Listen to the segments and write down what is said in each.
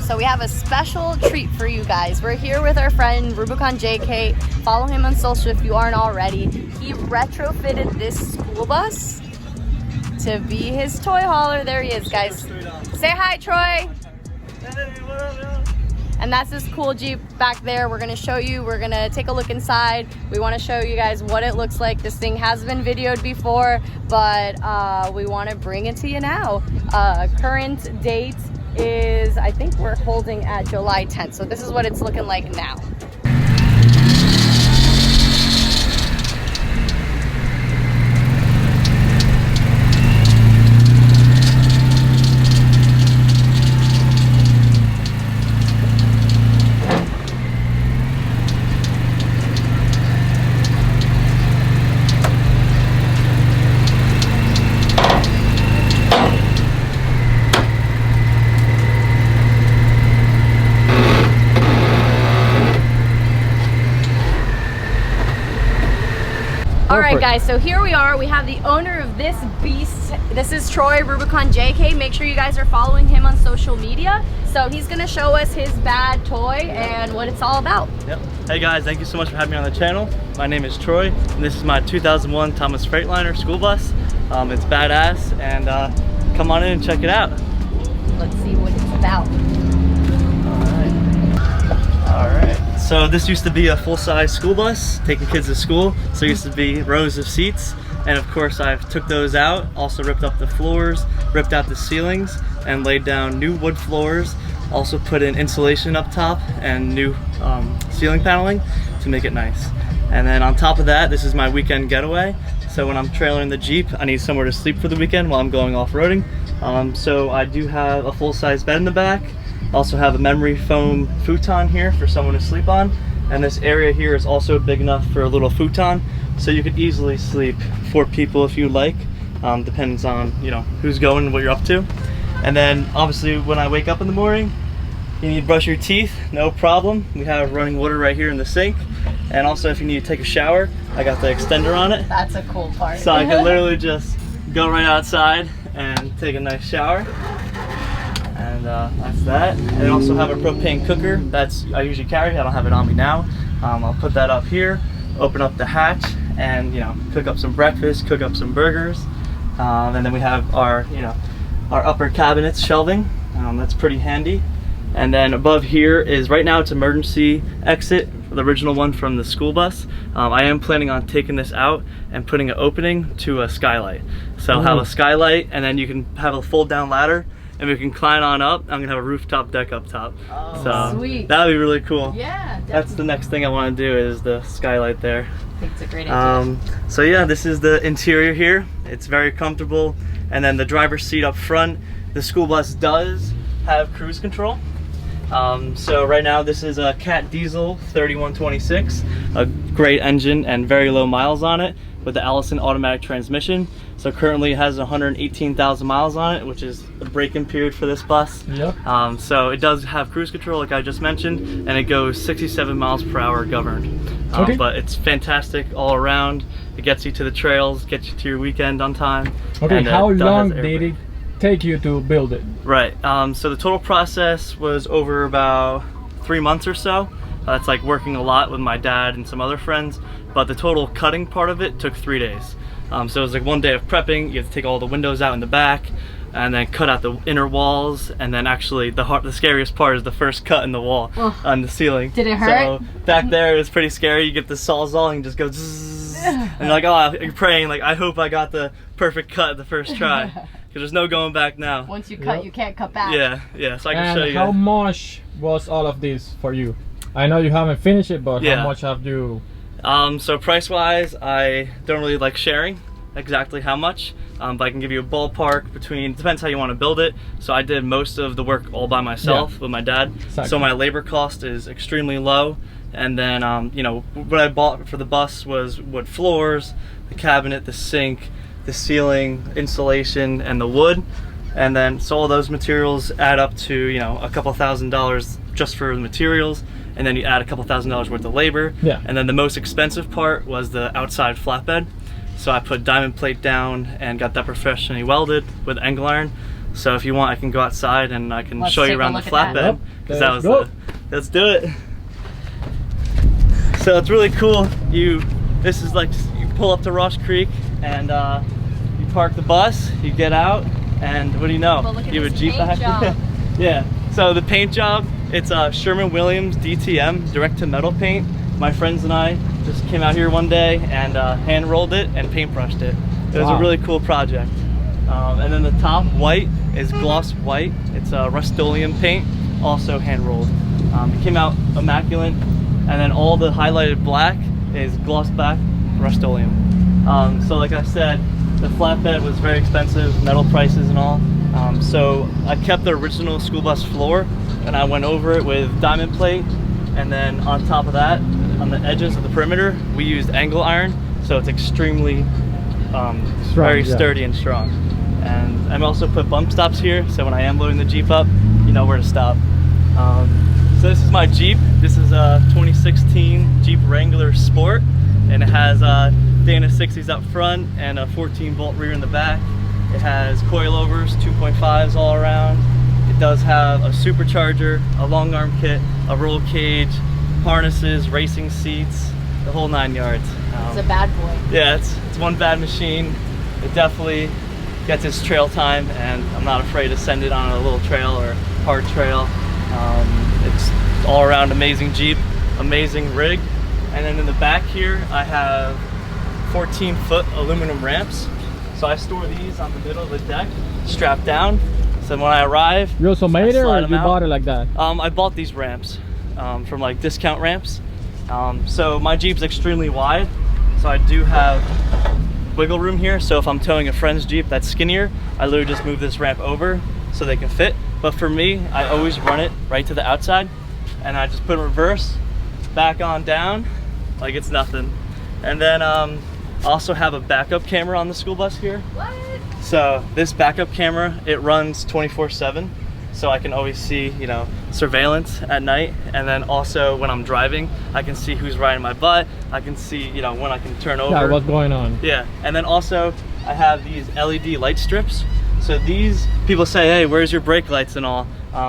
So we have a special treat for you guys. We're here with our friend Rubicon JK. Follow him on social if you aren't already. He retrofitted this school bus to be his toy hauler. There he is, guys. Say hi, Troy. Hey, what up, yo? And that's this cool Jeep back there. We're gonna show you, we're gonna take a look inside. We wanna show you guys what it looks like. This thing has been videoed before, but we wanna bring it to you now. Current date is, I think we're holding at July 10th. So this is what it's looking like now. All right, guys, so here we are. We have the owner of this beast. This is Troy, Rubicon JK. Make sure you guys are following him on social media. So he's gonna show us his bad toy and what it's all about. Yep. Hey guys, thank you so much for having me on the channel. My name is Troy, and this is my 2001 Thomas Freightliner school bus. It's badass, and come on in and check it out. Let's see what it's about. All right. So this used to be a full-size school bus taking kids to school. So it used to be rows of seats, and of course I've took those out, also ripped up the floors, ripped out the ceilings, and laid down new wood floors. Also put in insulation up top and new ceiling paneling to make it nice. And then on top of that, this is my weekend getaway. So when I'm trailering the Jeep, I need somewhere to sleep for the weekend while I'm going off-roading. So I do have a full-size bed in the back. Also have a memory foam futon here for someone to sleep on, and this area here is also big enough for a little futon, so you could easily sleep 4 people if you like. Depends on who's going and what you're up to. And then obviously when I wake up in the morning, you need to brush your teeth, no problem. We have running water right here in the sink, and also if you need to take a shower, I got the extender on it. That's a cool part. So I can literally just go right outside and take a nice shower. And that's that. And I also have a propane cooker that's I usually carry. I don't have it on me now. I'll put that up here, open up the hatch, and cook up some breakfast, cook up some burgers. And then we have our our upper cabinets shelving. That's pretty handy. And then above here is, right now it's emergency exit, the original one from the school bus. I am planning on taking this out and putting an opening to a skylight. So I'll have a skylight, and then you can have a fold down ladder, and we can climb on up. I'm gonna have a rooftop deck up top. Oh, so sweet. That would be really cool. Yeah, definitely. That's the next thing I want to do, is the skylight there. I think it's a great idea. So yeah, this is the interior here. It's very comfortable. And then the driver's seat up front, the school bus does have cruise control. So right now this is a Cat Diesel 3126, a great engine and very low miles on it with the Allison automatic transmission. So currently it has 118,000 miles on it, which is the break-in period for this bus. Yep. So it does have cruise control, like I just mentioned, and it goes 67 miles per hour governed. Okay. But it's fantastic all around. It gets you to the trails, gets you to your weekend on time. Okay, and, how it long has did airbag. it take you to build it? Right, so the total process was over about 3 months or so. It's like working a lot with my dad and some other friends, but the total cutting part of it took 3 days. So it was like 1 day of prepping. You have to take all the windows out in the back, and then cut out the inner walls, and then actually the scariest part is the first cut in the wall on the ceiling. Did it hurt? So back there it was pretty scary. You get the sawzall and just go zzz, and you're like, oh, you're praying like, I hope I got the perfect cut the first try, because there's no going back now. Once you cut, you can't cut back. Yeah, so I can And show you. how much was all of this for you? I know you haven't finished it, but Yeah. how much have you? So price-wise, I don't really like sharing exactly how much, but I can give you a ballpark between, depends how you want to build it. So I did most of the work all by myself with my dad. Exactly. So my labor cost is extremely low. And then, what I bought for the bus was wood floors, the cabinet, the sink, the ceiling, insulation, and the wood. And then, so all those materials add up to, a couple $1,000s just for the materials. And then you add a couple $1,000s worth of labor. Yeah. And then the most expensive part was the outside flatbed. So I put diamond plate down and got that professionally welded with angle iron. So if you want, I can go outside and I can Let's show you take a around the look at that. flatbed. Yep, Because that was let's let's do it. So it's really cool. This is like, you pull up to Ross Creek and you park the bus, you get out, and what do you know? Well, look at You have a this Jeep paint back. job. Yeah. So the paint job, it's Sherwin-Williams DTM, direct to metal paint. My friends and I just came out here one day and hand rolled it and paintbrushed it. It was a Wow. really cool project. And then the top white is gloss white. It's Rust-Oleum paint, also hand rolled. It came out immaculate. And then all the highlighted black is gloss black Rust-Oleum. So like I said, the flatbed was very expensive, metal prices and all. So I kept the original school bus floor and I went over it with diamond plate. And then on top of that, on the edges of the perimeter, we used angle iron. So it's extremely very yeah. sturdy and strong. And I also put bump stops here. So when I am loading the Jeep up, you know where to stop. So this is my Jeep. This is a 2016 Jeep Wrangler Sport, and it has Dana 60s up front and a 14-bolt rear in the back. It has coilovers, 2.5s all around. It does have a supercharger, a long arm kit, a roll cage, harnesses, racing seats, the whole 9 yards. It's a bad boy. Yeah, it's one bad machine. It definitely gets its trail time, and I'm not afraid to send it on a little trail or hard trail. It's all around amazing Jeep, amazing rig. And then in the back here, I have 14-foot aluminum ramps. So I store these on the middle of the deck, strapped down. So when I arrive, You also made I it, or slide you them out. bought it like that? I bought these ramps from like discount ramps. So my Jeep's extremely wide, so I do have wiggle room here. So if I'm towing a friend's Jeep that's skinnier, I literally just move this ramp over so they can fit. But for me, I always run it right to the outside, and I just put it in reverse, back on down, like it's nothing. And then I also have a backup camera on the school bus here. What? So this backup camera, it runs 24/7. So I can always see, you know, surveillance at night. And then also when I'm driving, I can see who's riding my butt. I can see, you know, when I can turn over. Yeah, what's going on? Yeah, and then also I have these LED light strips. So these, people say, hey, where's your brake lights and all?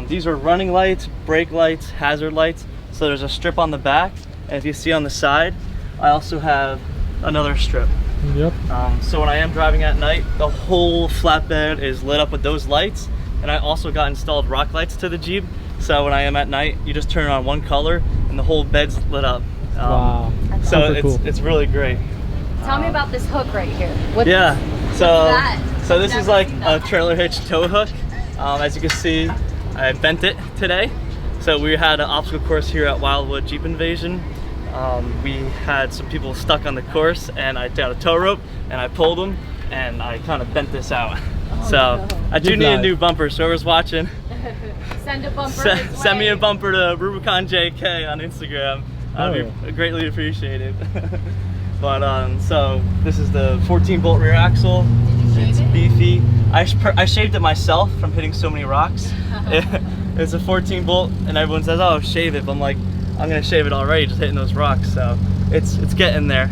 These are running lights, brake lights, hazard lights. So there's a strip on the back. And if you see on the side, I also have another strip. Yep. So when I am driving at night, the whole flatbed is lit up with those lights. And I also got installed rock lights to the Jeep. So when I am at night, you just turn on one color and the whole bed's lit up. Wow. So Super cool. it's really great. Tell me about this hook right here. What, Yeah, so that? so this Never is like seen a that. trailer hitch tow hook. As you can see, I bent it today. So we had an obstacle course here at Wildwood Jeep Invasion. We had some people stuck on the course, and I got a tow rope and I pulled them, and I kind of bent this out. So no. I do Good need a life. new bumper. So whoever's watching, Send a bumper. his send me way. a bumper to Rubicon JK on Instagram. I'd be greatly appreciated. But so this is the 14-bolt rear axle. Did you shave It's it? beefy. I shaved it myself from hitting so many rocks. It's a 14-bolt, and everyone says, "Oh, shave it." But I'm like, I'm gonna shave it already, just hitting those rocks. So it's getting there.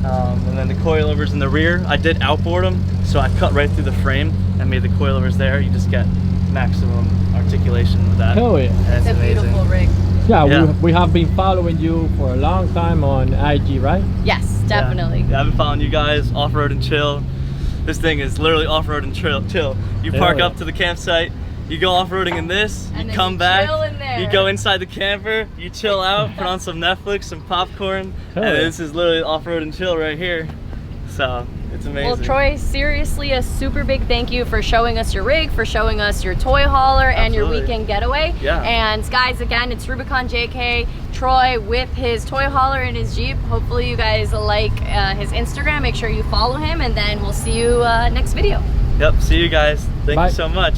And then the coilovers in the rear, I did outboard them, so I cut right through the frame and made the coilovers there. You just get maximum articulation with that. Hell yeah. And It's a beautiful rig. Yeah, Yeah. we have been following you for a long time on IG, right? Yes, definitely. Yeah, I've been following you guys, off-road and chill. This thing is literally off-road and chill. You Hell park yeah. up to the campsite, you go off-roading in this, And you then come you back, chill in there. you go inside the camper, you chill out, put on some Netflix, some popcorn, Hell and yeah. this is literally off-road and chill right here. So, it's amazing. Well, Troy, seriously, a super big thank you for showing us your rig, for showing us your toy hauler and your Absolutely. weekend getaway. Yeah. And guys, again, it's Rubicon JK, Troy with his toy hauler and his Jeep. Hopefully you guys like his Instagram. Make sure you follow him, and then we'll see you next video. Yep, see you guys. Thank Bye. you so much.